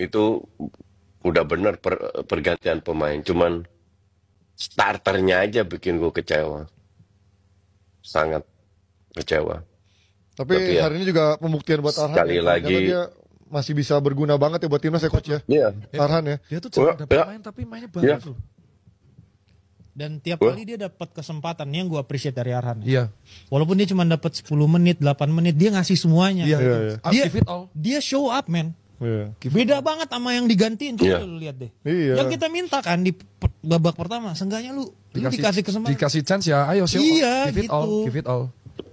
itu udah bener pergantian pemain. Cuman starternya aja bikin gue kecewa, sangat kecewa. Tapi Tapi ya hari ini juga pembuktian buat Arhan ya. sekali Ternyata lagi, dia masih bisa berguna banget ya buat timnas ya coach ya. ya, Arhan ya. Dia tuh jarang dapat ya, main tapi mainnya ya, bagus loh. Dan tiap Wah. kali dia dapat kesempatan, ini yang gue appreciate dari Arhan. Iya. Walaupun dia cuma dapat 10 menit, 8 menit, dia ngasih semuanya. Iya. Iya, iya. Dia Give it all. dia show up, man. Iya. Beda banget sama yang digantiin. Coba Iya. lu lihat deh. Iya. Yang kita minta kan di babak pertama, seenggaknya lu dikasih kesempatan. Dikasih chance ya, ayo sih. Iya, Give it gitu. all, give it all.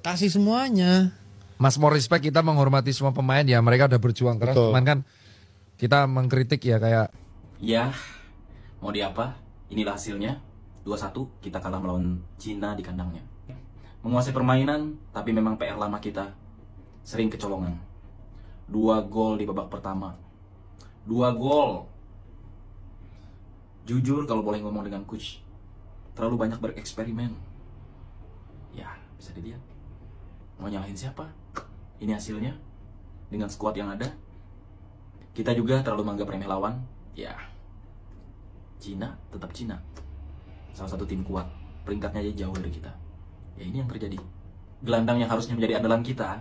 Kasih semuanya. Mas more respect, kita menghormati semua pemain ya, mereka udah berjuang keras. Betul. Cuman kan kita mengkritik ya kayak Ya, mau di apa? Inilah hasilnya. 2-1 kita kalah melawan Cina di kandangnya. Menguasai permainan, tapi memang PR lama kita sering kecolongan. 2 gol di babak pertama. 2 gol. Jujur kalau boleh ngomong dengan coach, terlalu banyak bereksperimen. Ya, bisa dilihat. Mau nyalahin siapa? Ini hasilnya. Dengan skuad yang ada. Kita juga terlalu menganggap remeh lawan. Ya, Cina tetap Cina. Salah satu tim kuat, peringkatnya aja jauh dari kita. Ya ini yang terjadi. Gelandang yang harusnya menjadi andalan kita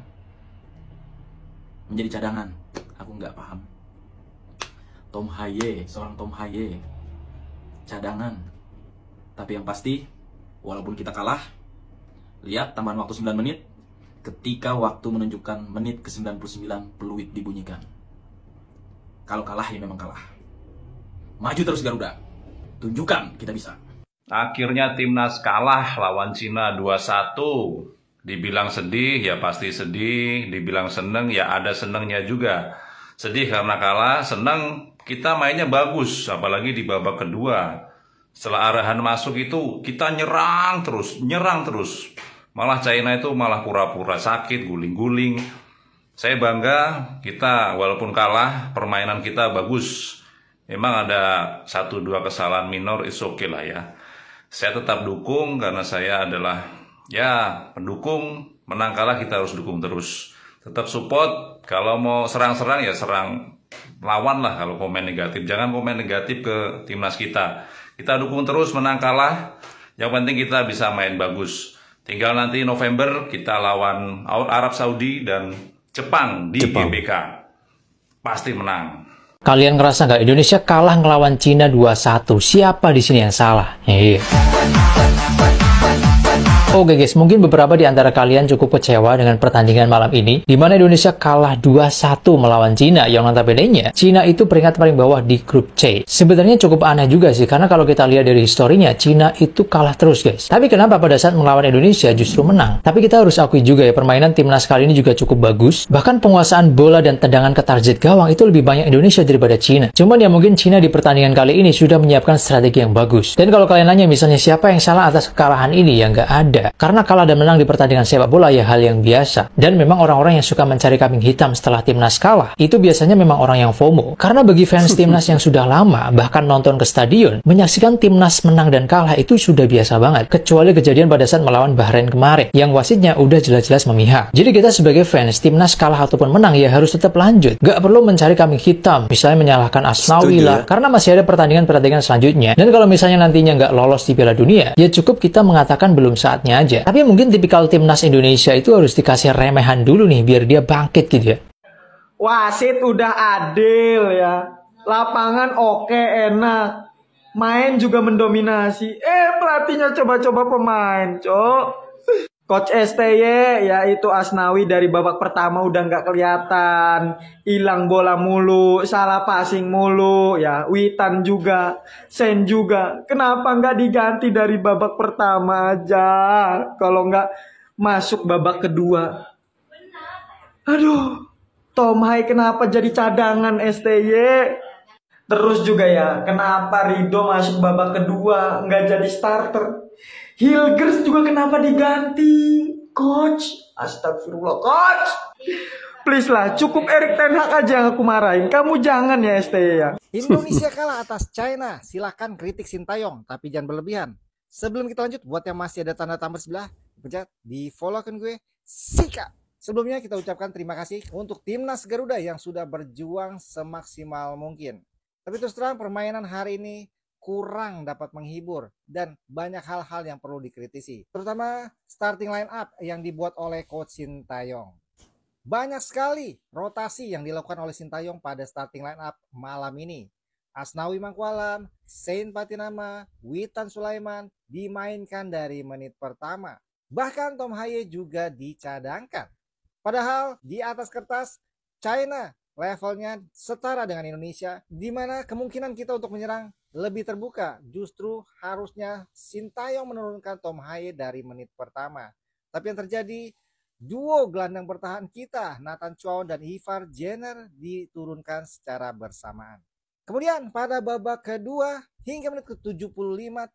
menjadi cadangan. Aku nggak paham. Tom Haye, seorang Tom Haye, cadangan. Tapi yang pasti, walaupun kita kalah, lihat tambahan waktu 9 menit, ketika waktu menunjukkan menit ke-99 peluit dibunyikan. Kalau kalah ya memang kalah. Maju terus Garuda. Tunjukkan kita bisa. Akhirnya timnas kalah lawan Cina 2-1. Dibilang sedih, ya pasti sedih. Dibilang seneng, ya ada senengnya juga. Sedih karena kalah, seneng kita mainnya bagus. Apalagi di babak kedua. Setelah Arahan masuk itu, kita nyerang terus. Malah China itu malah pura-pura sakit, guling-guling. Saya bangga, kita walaupun kalah, permainan kita bagus. Memang ada 1-2 kesalahan minor, is okay lah ya. Saya tetap dukung karena saya adalah ya pendukung. Menang kalah kita harus dukung terus. Tetap support. Kalau mau serang-serang ya serang lawan lah kalau komen negatif. Jangan komen negatif ke timnas kita. Kita dukung terus menang kalah. Yang penting kita bisa main bagus. Tinggal nanti November kita lawan Arab Saudi dan Jepang di GBK. Pasti menang. Kalian ngerasa nggak Indonesia kalah ngelawan Cina 2-1? Siapa di sini yang salah? Iya. Oke guys, mungkin beberapa di antara kalian cukup kecewa dengan pertandingan malam ini, di mana Indonesia kalah 2-1 melawan Cina, yang notabene-nya Cina itu peringkat paling bawah di grup C. Sebenarnya cukup aneh juga sih, karena kalau kita lihat dari historinya, Cina itu kalah terus guys. Tapi kenapa pada saat melawan Indonesia justru menang? Tapi kita harus akui juga ya, permainan timnas kali ini juga cukup bagus. Bahkan penguasaan bola dan tendangan ke target gawang itu lebih banyak Indonesia daripada Cina. Cuman ya mungkin Cina di pertandingan kali ini sudah menyiapkan strategi yang bagus. Dan kalau kalian nanya misalnya siapa yang salah atas kekalahan ini, ya nggak ada. Karena kalah dan menang di pertandingan sepak bola ya hal yang biasa. Dan memang orang-orang yang suka mencari kambing hitam setelah timnas kalah, itu biasanya memang orang yang FOMO. Karena bagi fans timnas yang sudah lama, bahkan nonton ke stadion, menyaksikan timnas menang dan kalah itu sudah biasa banget. Kecuali kejadian pada saat melawan Bahrain kemarin, yang wasitnya udah jelas-jelas memihak. Jadi kita sebagai fans, timnas kalah ataupun menang ya harus tetap lanjut. Gak perlu mencari kambing hitam, misalnya menyalahkan Asnawi lah, karena masih ada pertandingan-pertandingan selanjutnya. Dan kalau misalnya nantinya nggak lolos di Piala Dunia, ya cukup kita mengatakan belum saatnya aja. Tapi mungkin tipikal timnas Indonesia itu harus dikasih remehan dulu nih, biar dia bangkit gitu ya. Wasit udah adil ya. Lapangan oke, enak. Main juga mendominasi. Pelatihnya coba-coba pemain, cok. Coach STY yaitu Asnawi dari babak pertama udah nggak kelihatan, hilang bola mulu, salah passing mulu, ya Witan juga, Sen juga. Kenapa nggak diganti dari babak pertama aja? Kalau nggak masuk babak kedua. Aduh, Tom Hai kenapa jadi cadangan STY? Terus juga ya, kenapa Rido masuk babak kedua nggak jadi starter? Hilgers juga kenapa diganti? Coach, astagfirullah, coach. Please lah, cukup Erik Ten Hag aja yang aku marahin. Kamu jangan ya STY ya. Indonesia kalah atas China. Silahkan kritik Sintayong, tapi jangan berlebihan. Sebelum kita lanjut, buat yang masih ada tanda tambah sebelah, pencet di follow akun gue. Sika. Sebelumnya kita ucapkan terima kasih untuk Timnas Garuda yang sudah berjuang semaksimal mungkin. Tapi terus terang permainan hari ini kurang dapat menghibur dan banyak hal-hal yang perlu dikritisi. Terutama starting line up yang dibuat oleh Coach Sintayong. Banyak sekali rotasi yang dilakukan oleh Sintayong pada starting line up malam ini. Asnawi Mangkualam, Sain Patinama, Witan Sulaiman dimainkan dari menit pertama. Bahkan Tom Haye juga dicadangkan. Padahal di atas kertas China levelnya setara dengan Indonesia, di mana kemungkinan kita untuk menyerang lebih terbuka. Justru harusnya Sintayong menurunkan Tom Haye dari menit pertama. Tapi yang terjadi, duo gelandang bertahan kita, Nathan Chow dan Ivar Jenner diturunkan secara bersamaan. Kemudian pada babak kedua hingga menit ke-75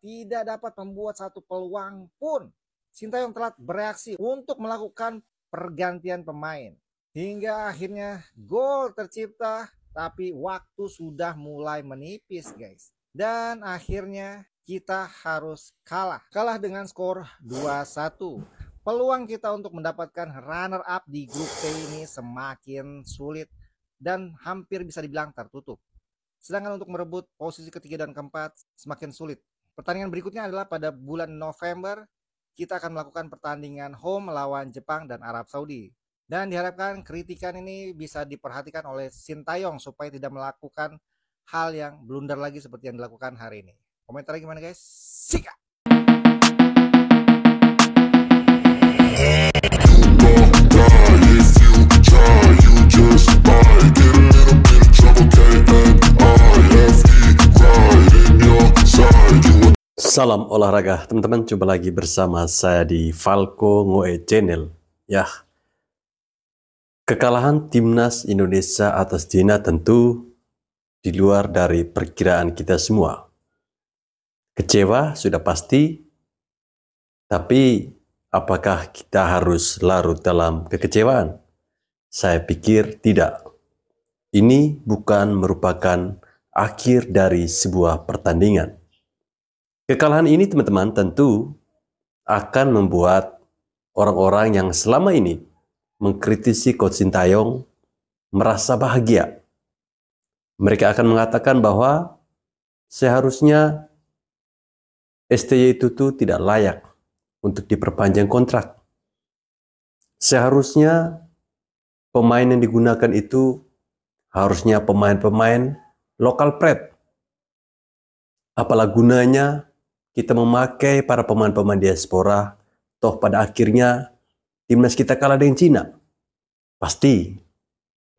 tidak dapat membuat satu peluang pun. Sintayong telat bereaksi untuk melakukan pergantian pemain. Hingga akhirnya gol tercipta, tapi waktu sudah mulai menipis guys. Dan akhirnya kita harus kalah. Kalah dengan skor 2-1. Peluang kita untuk mendapatkan runner up di grup C ini semakin sulit dan hampir bisa dibilang tertutup. Sedangkan untuk merebut posisi ketiga dan keempat semakin sulit. Pertandingan berikutnya adalah pada bulan November. Kita akan melakukan pertandingan home melawan Jepang dan Arab Saudi. Dan diharapkan kritikan ini bisa diperhatikan oleh Sintayong supaya tidak melakukan hal yang blunder lagi seperti yang dilakukan hari ini. Komentarnya gimana guys? Sikat! Salam olahraga teman-teman, jumpa lagi bersama saya di Falco Ngoe Channel. Ya, kekalahan timnas Indonesia atas China tentu di luar dari perkiraan kita semua. Kecewa sudah pasti, tapi apakah kita harus larut dalam kekecewaan? Saya pikir tidak. Ini bukan merupakan akhir dari sebuah pertandingan. Kekalahan ini teman-teman tentu akan membuat orang-orang yang selama ini mengkritisi Coach Sintayong merasa bahagia. Mereka akan mengatakan bahwa seharusnya STY itu tidak layak untuk diperpanjang kontrak. Seharusnya pemain yang digunakan itu harusnya pemain-pemain lokal pride. Apalah gunanya kita memakai para pemain-pemain diaspora, toh pada akhirnya timnas kita kalah dengan Cina. Pasti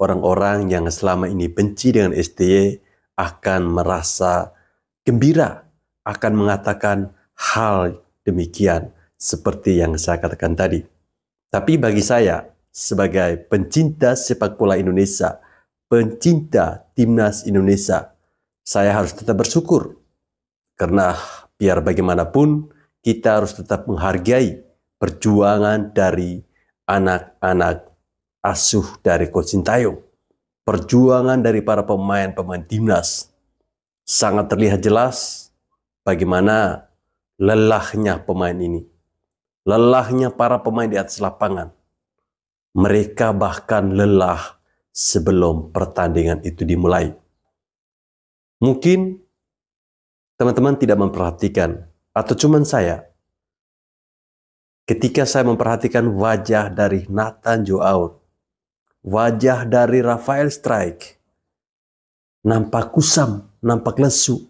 orang-orang yang selama ini benci dengan STY akan merasa gembira, akan mengatakan hal demikian seperti yang saya katakan tadi. Tapi bagi saya sebagai pencinta sepak bola Indonesia, pencinta timnas Indonesia, saya harus tetap bersyukur. Karena biar bagaimanapun kita harus tetap menghargai perjuangan dari anak-anak asuh dari Coach Sintayong. Perjuangan dari para pemain-pemain timnas. Sangat terlihat jelas bagaimana lelahnya pemain ini. Lelahnya para pemain di atas lapangan. Mereka bahkan lelah sebelum pertandingan itu dimulai. Mungkin teman-teman tidak memperhatikan, atau cuman saya. Ketika saya memperhatikan wajah dari Nathan Joao, wajah dari Rafael Strike, nampak kusam, nampak lesu.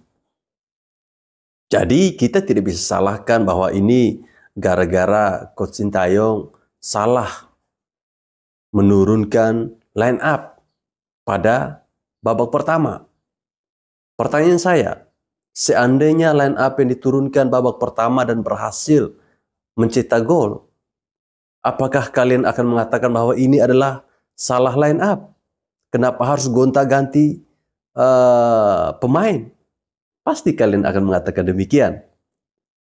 Jadi kita tidak bisa salahkan bahwa ini gara-gara Coach Sintayong salah menurunkan line up pada babak pertama. Pertanyaan saya, seandainya line up yang diturunkan babak pertama dan berhasil mencetak gol, apakah kalian akan mengatakan bahwa ini adalah salah line up? Kenapa harus gonta-ganti pemain? Pasti kalian akan mengatakan demikian.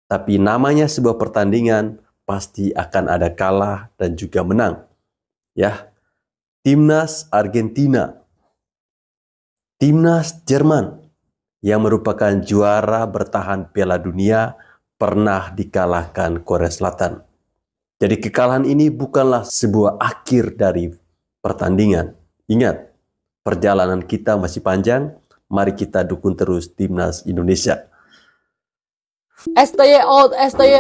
Tapi namanya sebuah pertandingan pasti akan ada kalah dan juga menang. Ya, timnas Argentina, timnas Jerman yang merupakan juara bertahan Piala Dunia pernah dikalahkan Korea Selatan. Jadi kekalahan ini bukanlah sebuah akhir dari pertandingan. Ingat, perjalanan kita masih panjang. Mari kita dukung terus Timnas Indonesia. STY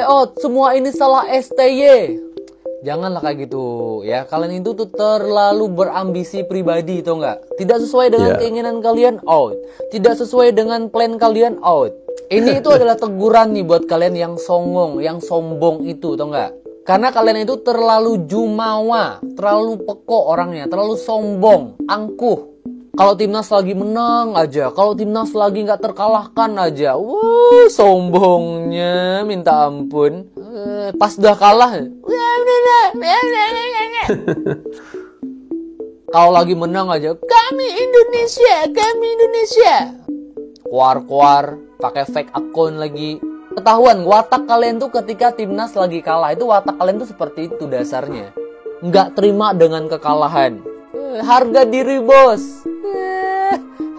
out, semua ini salah STY. Janganlah kayak gitu ya. Kalian itu tuh terlalu berambisi pribadi, tau nggak? Tidak sesuai dengan keinginan kalian, out. Tidak sesuai dengan plan kalian, out. Ini itu adalah teguran nih buat kalian yang songong, yang sombong itu, tau nggak? Karena kalian itu terlalu jumawa, terlalu peko orangnya, terlalu sombong, angkuh. Kalau timnas lagi menang aja, kalau timnas lagi nggak terkalahkan aja, sombongnya minta ampun. Pas udah kalah, kalau lagi menang aja, kami Indonesia. Kuar, pakai fake akun lagi. Ketahuan, watak kalian tuh ketika timnas lagi kalah itu watak kalian tuh seperti itu dasarnya. Nggak terima dengan kekalahan. Harga diri bos.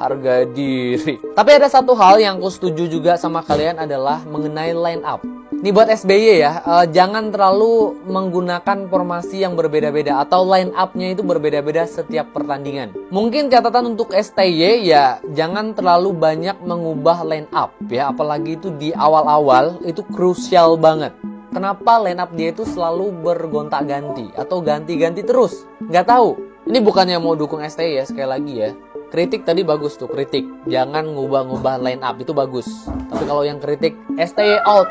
Harga diri. Tapi ada satu hal yang aku setuju juga sama kalian adalah mengenai line up. Ini buat SBY ya, jangan terlalu menggunakan formasi yang berbeda-beda atau line up-nya itu berbeda-beda setiap pertandingan. Mungkin catatan untuk STY ya, jangan terlalu banyak mengubah line up ya, apalagi itu di awal-awal itu krusial banget. Kenapa line up dia itu selalu bergonta-ganti atau ganti-ganti terus? Nggak tahu. Ini bukannya mau dukung STY ya, sekali lagi ya. Kritik tadi bagus tuh, kritik. Jangan ngubah-ngubah line up, itu bagus. Tapi kalau yang kritik, STY out.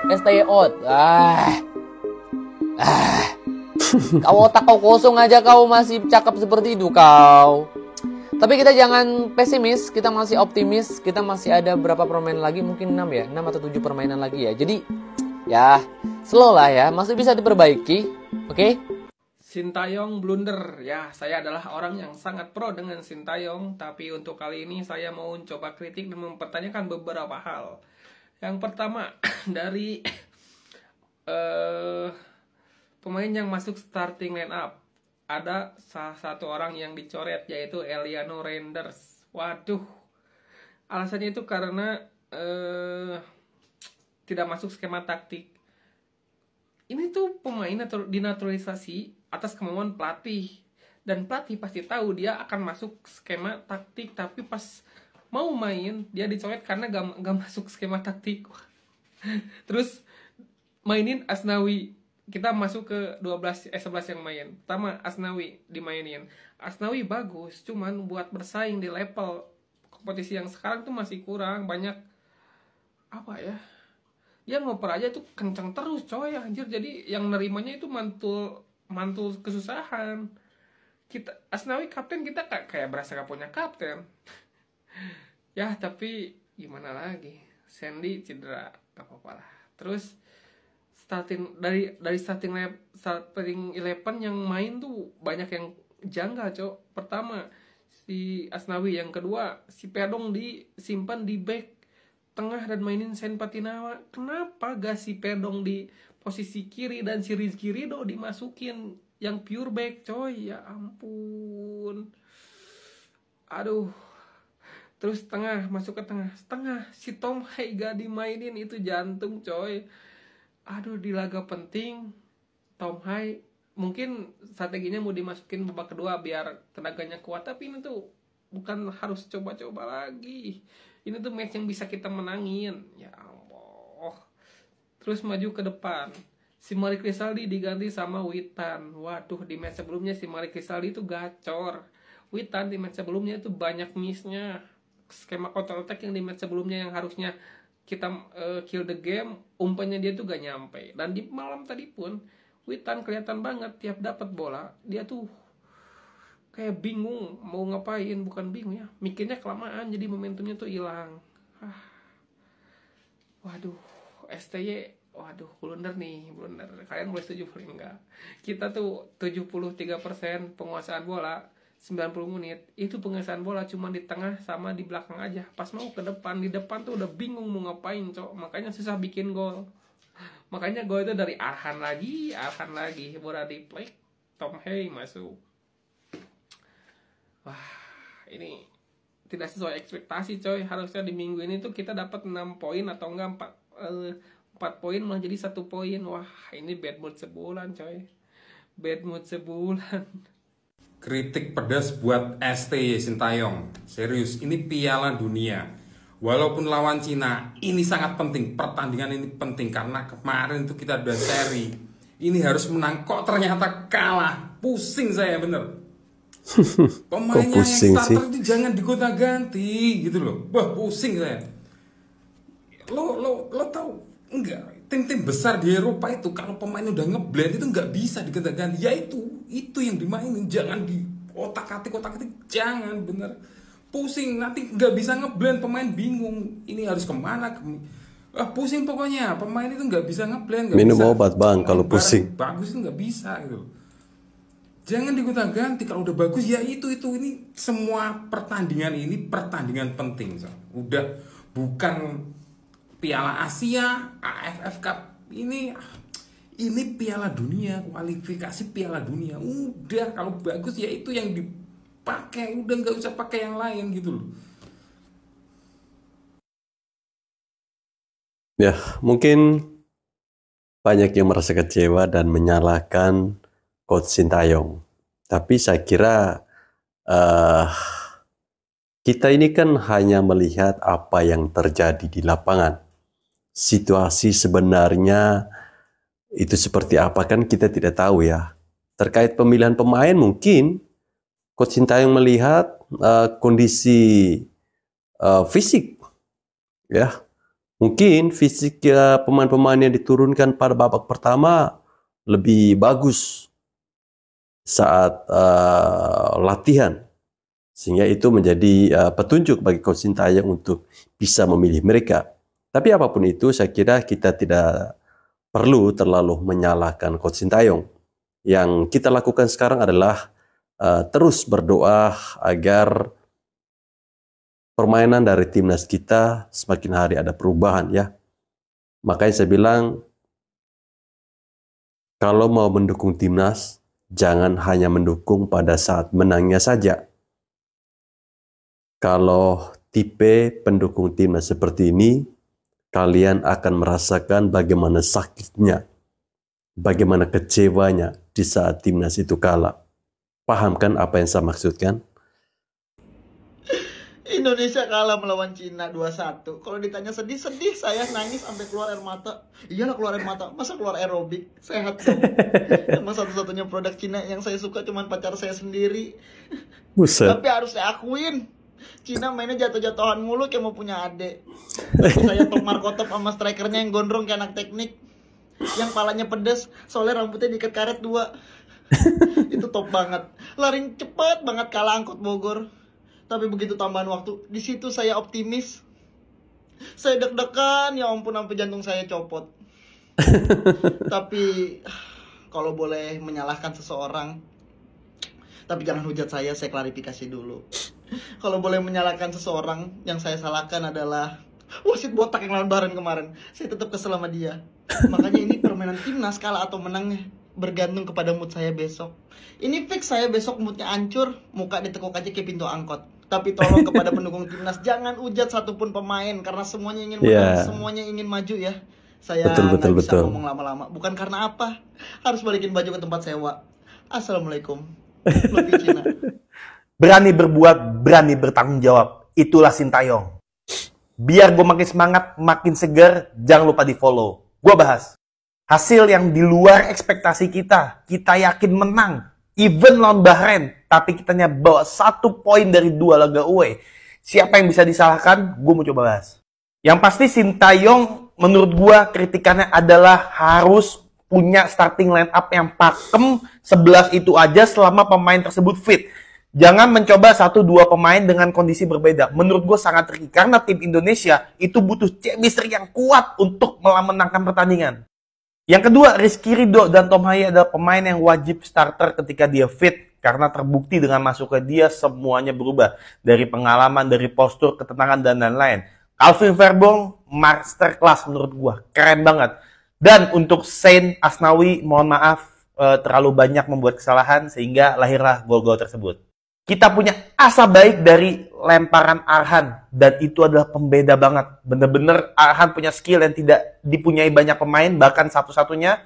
Kau otak kau kosong aja, kau masih cakap seperti itu kau. Tapi kita jangan pesimis, kita masih optimis. Kita masih ada berapa permainan lagi, mungkin 6 ya, 6 atau 7 permainan lagi ya. Jadi, ya, slow lah ya, masih bisa diperbaiki. Oke? Sintayong blunder. Ya, saya adalah orang yang sangat pro dengan Sintayong, tapi untuk kali ini saya mau coba kritik dan mempertanyakan beberapa hal. Yang pertama, dari pemain yang masuk starting line up, ada salah satu orang yang dicoret, yaitu Eliano Reinders. Waduh, alasannya itu karena tidak masuk skema taktik. Ini tuh pemain dinaturalisasi atas kemauan pelatih, dan pelatih pasti tahu dia akan masuk skema taktik, tapi pas mau main dia dicoret karena gak masuk skema taktik. Terus mainin Asnawi, kita masuk ke 11 yang main. Pertama Asnawi dimainin. Asnawi bagus, cuman buat bersaing di level kompetisi yang sekarang tuh masih kurang banyak. Apa ya, dia ngoper aja tuh kenceng terus coy, anjir. Jadi yang nerimanya itu mantul kesusahan. Asnawi kapten, kita kayak berasa gak punya kapten. Ya tapi gimana lagi, Sandy cedera, gak apa-apa lah. Terus dari starting 11 yang main tuh banyak yang janggal cok. Pertama si Asnawi, yang kedua si Pedong disimpan di back tengah dan mainin Sen Patinawa. Kenapa gak si Pedong di posisi kiri dan si Rizky Ridho dimasukin yang pure back coy? Ya ampun. Aduh. Terus masuk ke tengah si Tom Hai gak dimainin, itu jantung coy. Aduh, di laga penting Tom Hai mungkin strateginya mau dimasukin babak kedua biar tenaganya kuat, tapi ini tuh bukan harus coba-coba lagi. Ini tuh match yang bisa kita menangin. Ya Allah. Terus maju ke depan, si Malik Rizaldi diganti sama Witan. Waduh, di match sebelumnya si Malik Rizaldi itu gacor. Witan di match sebelumnya itu banyak missnya. Skema counter attack yang di match sebelumnya yang harusnya kita kill the game, umpannya dia tuh gak nyampe. Dan di malam tadi pun Witan kelihatan banget tiap dapat bola dia tuh kayak bingung mau ngapain. Bukan bingung ya, mikirnya kelamaan, jadi momentumnya tuh hilang. Waduh, STY, waduh, blunder. Kalian boleh setuju boleh enggak? Kita tuh 73% penguasaan bola 90 menit. Itu penguasaan bola cuma di tengah sama di belakang aja. Pas mau ke depan, di depan tuh udah bingung mau ngapain, cok. Makanya susah bikin gol. Makanya gol itu dari arahan lagi. Bola di play, Tom Hai masuk. Wah, ini tidak sesuai ekspektasi coy. Harusnya di minggu ini tuh kita dapat 6 poin atau enggak 4 poin malah jadi 1 poin. Wah, ini bad mood sebulan coy. bad mood sebulan. Kritik pedas buat ST Sintayong. Serius, ini Piala Dunia. Walaupun lawan Cina, ini sangat penting. Pertandingan ini penting karena kemarin itu kita udah seri. Ini harus menang, kok ternyata kalah. Pusing saya bener. Pemainnya yang starter itu jangan digonta-ganti gitu loh. Wah, pusing saya. Lo tahu enggak? Tim-tim besar di Eropa itu kalau pemain udah ngeblend itu nggak bisa digonta-ganti. Ya itu yang dimainin, jangan di otak-atik jangan, bener. Pusing, nanti nggak bisa ngeblend, pemain bingung. Ini harus kemana? Pusing pokoknya, pemain itu nggak bisa ngeblend. Minum obat bang kalau pusing. Bagus itu nggak bisa gitu. Jangan digonta-ganti, kalau udah bagus ya itu. Ini semua pertandingan ini pertandingan penting. Udah bukan Piala Asia, AFF Cup, ini Piala Dunia, kualifikasi Piala Dunia. Udah kalau bagus ya itu yang dipakai, udah nggak usah pakai yang lain gitu loh. Ya, mungkin banyak yang merasa kecewa dan menyalahkan Coach Sintayong. Tapi saya kira kita ini kan hanya melihat apa yang terjadi di lapangan. Situasi sebenarnya itu seperti apa kan kita tidak tahu ya. Terkait pemilihan pemain mungkin Coach Sintayong melihat kondisi fisik ya. Mungkin fisik pemain-pemain yang diturunkan pada babak pertama lebih bagus saat latihan. Sehingga itu menjadi petunjuk bagi Coach Sintayong untuk bisa memilih mereka. Tapi apapun itu, saya kira kita tidak perlu terlalu menyalahkan Coach Sintayong. Yang kita lakukan sekarang adalah terus berdoa agar permainan dari timnas kita semakin hari ada perubahan ya. Makanya saya bilang, kalau mau mendukung timnas, jangan hanya mendukung pada saat menangnya saja. Kalau tipe pendukung timnas seperti ini, kalian akan merasakan bagaimana sakitnya, bagaimana kecewanya di saat timnas itu kalah. Paham kan apa yang saya maksudkan? Indonesia kalah melawan Cina 2-1. Kalau ditanya sedih-sedih, saya nangis sampai keluar air mata. Iyalah keluar air mata, masa keluar aerobik? Sehat dong. Emang satu-satunya produk Cina yang saya suka cuma pacar saya sendiri. Buset. Tapi harus saya akuin, Cina mainnya jatuh-jatuhan mulu kayak mau punya adek. Saya top markotop sama strikernya yang gondrong kayak anak teknik, yang palanya pedes soalnya rambutnya diikat karet 2. Itu top banget. Lari cepat banget kalah angkot Bogor. Tapi begitu tambahan waktu, di situ saya optimis. Saya deg-degan, ya ampun sampai jantung saya copot. Tapi kalau boleh menyalahkan seseorang, tapi jangan hujat saya klarifikasi dulu. Kalau boleh menyalahkan seseorang, yang saya salahkan adalah wasit botak yang lawan Bahrain kemarin. Saya tetap kesel sama dia. Makanya ini permainan timnas kalah atau menangnya bergantung kepada mood saya besok. Ini fix saya besok moodnya hancur, muka ditekuk aja kayak pintu angkot. Tapi tolong kepada pendukung timnas, jangan hujat satupun pemain, karena semuanya ingin menang, semuanya ingin maju ya. Saya nggak bisa ngomong lama-lama. Bukan karena apa, harus balikin baju ke tempat sewa. Assalamualaikum. Lebih Cina. Berani berbuat, berani bertanggung jawab. Itulah Sintayong. Biar gue makin semangat, makin segar, jangan lupa di follow. Gue bahas hasil yang di luar ekspektasi kita. Kita yakin menang. Even lawan Bahrain, tapi kitanya bawa 1 poin dari 2 laga away. Siapa yang bisa disalahkan? Gue mau coba bahas. Yang pasti Sintayong menurut gue kritikannya adalah harus punya starting line up yang pakem 11 itu aja selama pemain tersebut fit. Jangan mencoba 1-2 pemain dengan kondisi berbeda. Menurut gue sangat tricky karena tim Indonesia itu butuh chemistry yang kuat untuk memenangkan pertandingan. Yang kedua, Rizky Ridho dan Tom Haya adalah pemain yang wajib starter ketika dia fit. Karena terbukti dengan masuknya dia semuanya berubah. Dari pengalaman, dari postur, ketenangan, dan lain-lain. Calvin Verbong, masterclass menurut gua. Keren banget. Dan untuk Sain Asnawi, mohon maaf, terlalu banyak membuat kesalahan sehingga lahirlah gol-gol tersebut. Kita punya asa baik dari lemparan Arhan. Dan itu adalah pembeda banget. Bener-bener Arhan punya skill yang tidak dipunyai banyak pemain. Bahkan satu-satunya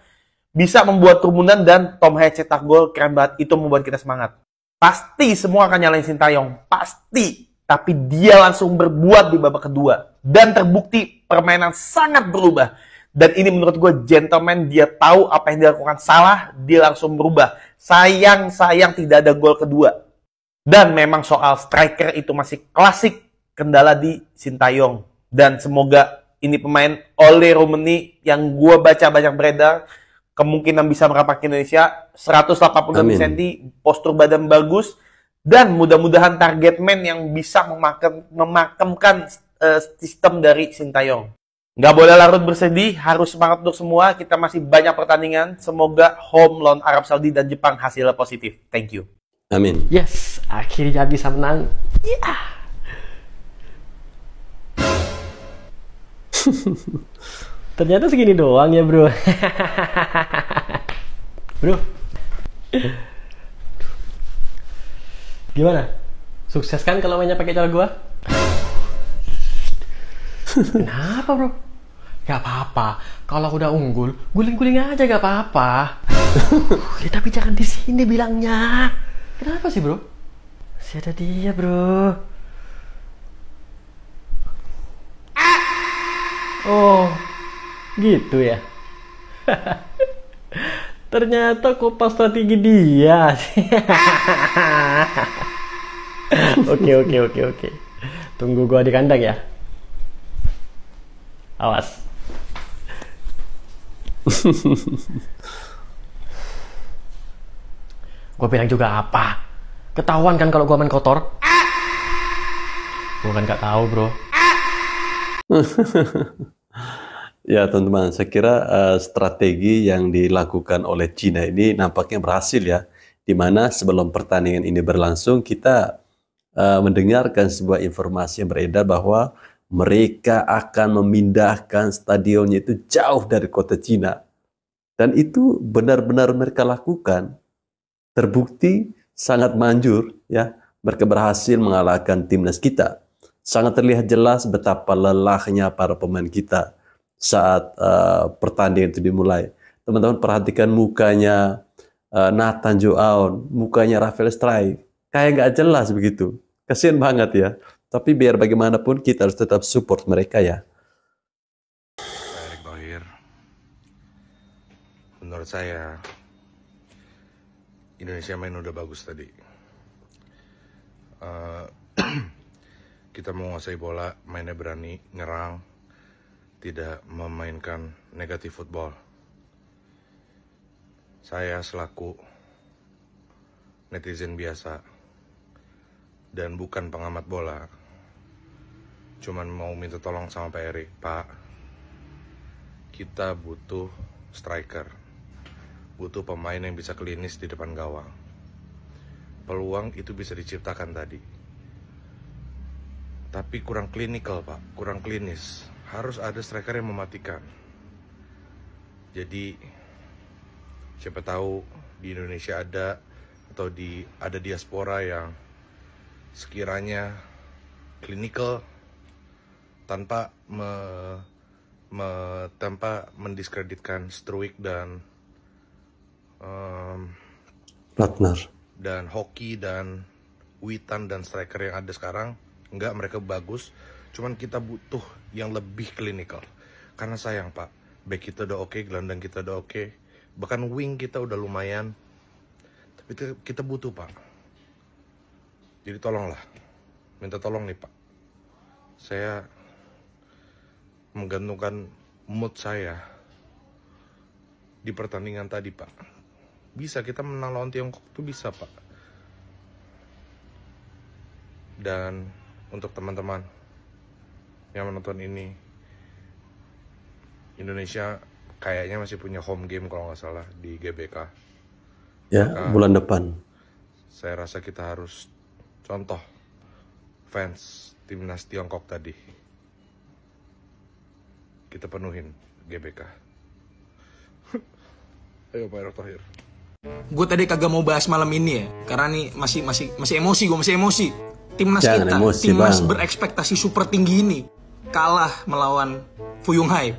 bisa membuat kerumunan dan Tom Haye cetak gol keren banget. Itu membuat kita semangat. Pasti semua akan nyalain Sintayong, pasti. Tapi dia langsung berbuat di babak kedua dan terbukti permainan sangat berubah. Dan ini menurut gue gentleman, dia tahu apa yang dilakukan salah, dia langsung berubah. Sayang tidak ada gol kedua. Dan memang soal striker itu masih klasik, kendala di Sintayong. Dan semoga ini pemain Ole Rummenigge yang gue baca banyak beredar, kemungkinan bisa merapat ke Indonesia, 186 cm, postur badan bagus, dan mudah-mudahan target man yang bisa memakamkan sistem dari Sintayong. Nggak boleh larut bersedih, harus semangat untuk semua. Kita masih banyak pertandingan. Semoga home lawan Arab Saudi dan Jepang hasilnya positif. Thank you. Amin. Yes, akhirnya bisa menang. Yeah. Ternyata segini doang ya, bro. Bro. Gimana? Sukses kan kalau mainnya pakai cara gua? Kenapa, bro? Gak apa-apa. Kalau udah unggul, guling-guling aja gak apa-apa. Ya, tapi jangan di sini bilangnya. Kenapa sih, bro? Masih ada dia, bro. Oh, gitu ya. Ternyata kopas strategi dia. Oke. Tunggu gua di kandang ya. Awas. Gue bilang juga apa? Ketahuan kan kalau gue main kotor? Gue kan gak tahu, bro. Ya teman-teman, saya kira strategi yang dilakukan oleh Cina ini nampaknya berhasil ya. Dimana sebelum pertandingan ini berlangsung, kita mendengarkan sebuah informasi yang beredar bahwa mereka akan memindahkan stadionnya itu jauh dari kota Cina. Dan itu benar-benar mereka lakukan. Terbukti sangat manjur ya. Mereka berhasil mengalahkan timnas kita. Sangat terlihat jelas betapa lelahnya para pemain kita saat pertandingan itu dimulai. Teman-teman perhatikan mukanya Nathan Joaon, mukanya Rafael Struijk. Kayak nggak jelas begitu. Kasian banget ya. Tapi biar bagaimanapun kita harus tetap support mereka ya. Erick Thohir, menurut saya Indonesia main udah bagus tadi. Kita menguasai bola, mainnya berani, nyerang, tidak memainkan negatif football. Saya selaku netizen biasa dan bukan pengamat bola, cuman mau minta tolong sama Pak Erik. Pak, kita butuh striker, butuh pemain yang bisa klinis di depan gawang. Peluang itu bisa diciptakan tadi, tapi kurang klinikal, Pak, kurang klinis. Harus ada striker yang mematikan. Jadi siapa tahu di Indonesia ada, atau ada diaspora yang sekiranya klinikal tanpa tanpa mendiskreditkan Struijk dan Platnar dan Hoki dan Witan dan striker yang ada sekarang. Enggak, mereka bagus, cuman kita butuh yang lebih klinikal. Karena sayang, Pak, back kita udah oke, gelandang kita udah oke, bahkan wing kita udah lumayan, tapi kita butuh, Pak. Jadi tolonglah, minta tolong nih, Pak. Saya menggantungkan mood saya di pertandingan tadi, Pak. Bisa kita menang lawan Tiongkok itu bisa, Pak. Dan untuk teman-teman yang menonton ini, Indonesia kayaknya masih punya home game kalau nggak salah di GBK. Ya, bulan depan. Saya rasa kita harus contoh fans timnas Tiongkok tadi. Kita penuhin GBK. Ayo Pak Erick Thohir. Gue tadi kagak mau bahas malam ini ya, karena nih masih emosi, gue masih emosi. Timnas Jangan kita, emosi, timnas Bang. berekspektasi super tinggi ini kalah melawan Fuyung Hai.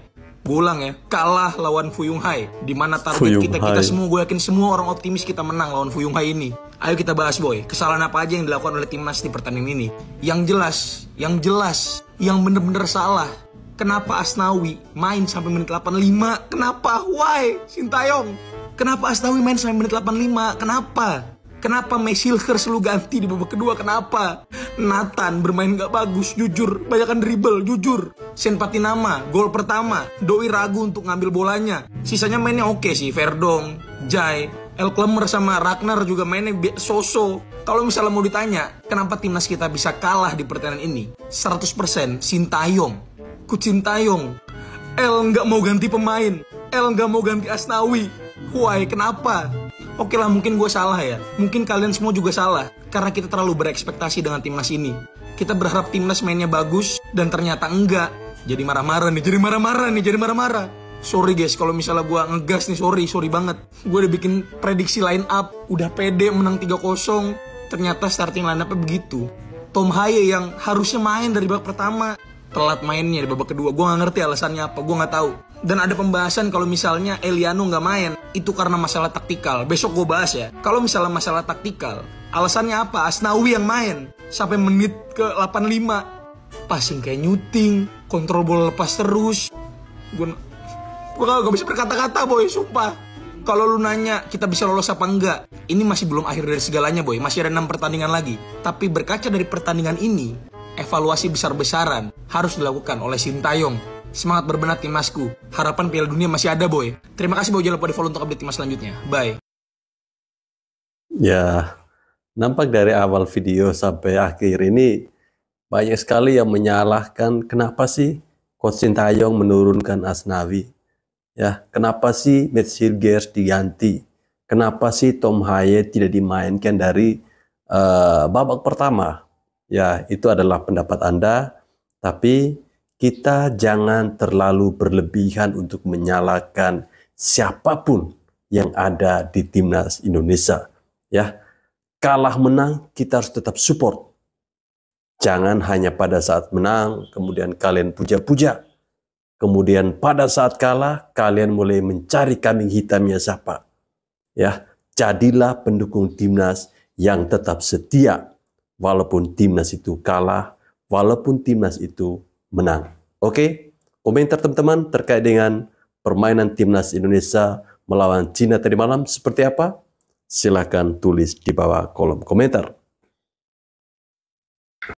Gue ulang ya, kalah lawan Fuyung Hai. Dimana target kita semua, gue yakin semua orang optimis kita menang lawan Fuyung Hai ini. Ayo kita bahas boy, kesalahan apa aja yang dilakukan oleh timnas di pertandingan ini. Yang jelas, yang bener-bener salah. Kenapa Asnawi main sampai menit 85? Kenapa? Why? Sintayong. Kenapa Asnawi main sampai menit 85? Kenapa? Kenapa Mesilhers lu ganti di babak kedua? Kenapa? Nathan bermain gak bagus, jujur. Banyakan dribble, jujur. Sen Patinama, gol pertama. Doi ragu untuk ngambil bolanya. Sisanya mainnya oke sih. Verdong, Jai, El Klemer sama Ragnar juga mainnya so-so. Kalau misalnya mau ditanya, kenapa timnas kita bisa kalah di pertandingan ini? 100% Sintayong. Coach Sintayong. El nggak mau ganti pemain. El nggak mau ganti Asnawi. Why? Kenapa? Oke lah, mungkin gue salah ya. Mungkin kalian semua juga salah. Karena kita terlalu berekspektasi dengan timnas ini. Kita berharap timnas mainnya bagus, dan ternyata enggak. Jadi marah-marah. Sorry guys, kalau misalnya gue ngegas nih, sorry banget. Gue udah bikin prediksi line up, udah pede menang 3-0. Ternyata starting line up-nya begitu. Tom Haye yang harusnya main dari babak pertama, telat mainnya di babak kedua. Gue gak ngerti alasannya apa, gue gak tahu. Dan ada pembahasan kalau misalnya Eliano gak main, itu karena masalah taktikal. Besok gue bahas ya. Kalau misalnya masalah taktikal, alasannya apa? Asnawi yang main sampai menit ke 85. Passing kayak nyuting, kontrol bola lepas terus. Gue gak bisa berkata-kata boy, sumpah. Kalau lu nanya kita bisa lolos apa enggak, ini masih belum akhir dari segalanya boy. Masih ada 6 pertandingan lagi. Tapi berkaca dari pertandingan ini, evaluasi besar-besaran harus dilakukan oleh Sintayong. Semangat berbenah timnasku. Harapan Piala Dunia masih ada boy. Terima kasih boy, jangan lupa di follow untuk update timnas selanjutnya. Bye. Ya, nampak dari awal video sampai akhir ini banyak sekali yang menyalahkan kenapa sih Coach Sintayong menurunkan Asnawi. Ya, kenapa sih Mesilhers diganti? Kenapa sih Tom Haye tidak dimainkan dari babak pertama? Ya, itu adalah pendapat Anda, tapi kita jangan terlalu berlebihan untuk menyalahkan siapapun yang ada di timnas Indonesia. Ya, kalah menang kita harus tetap support. Jangan hanya pada saat menang kemudian kalian puja-puja. Kemudian pada saat kalah kalian mulai mencari kambing hitamnya siapa. Ya, jadilah pendukung timnas yang tetap setia walaupun timnas itu kalah, walaupun timnas itu menang. Oke, komentar teman-teman terkait dengan permainan timnas Indonesia melawan Cina tadi malam seperti apa? Silahkan tulis di bawah kolom komentar.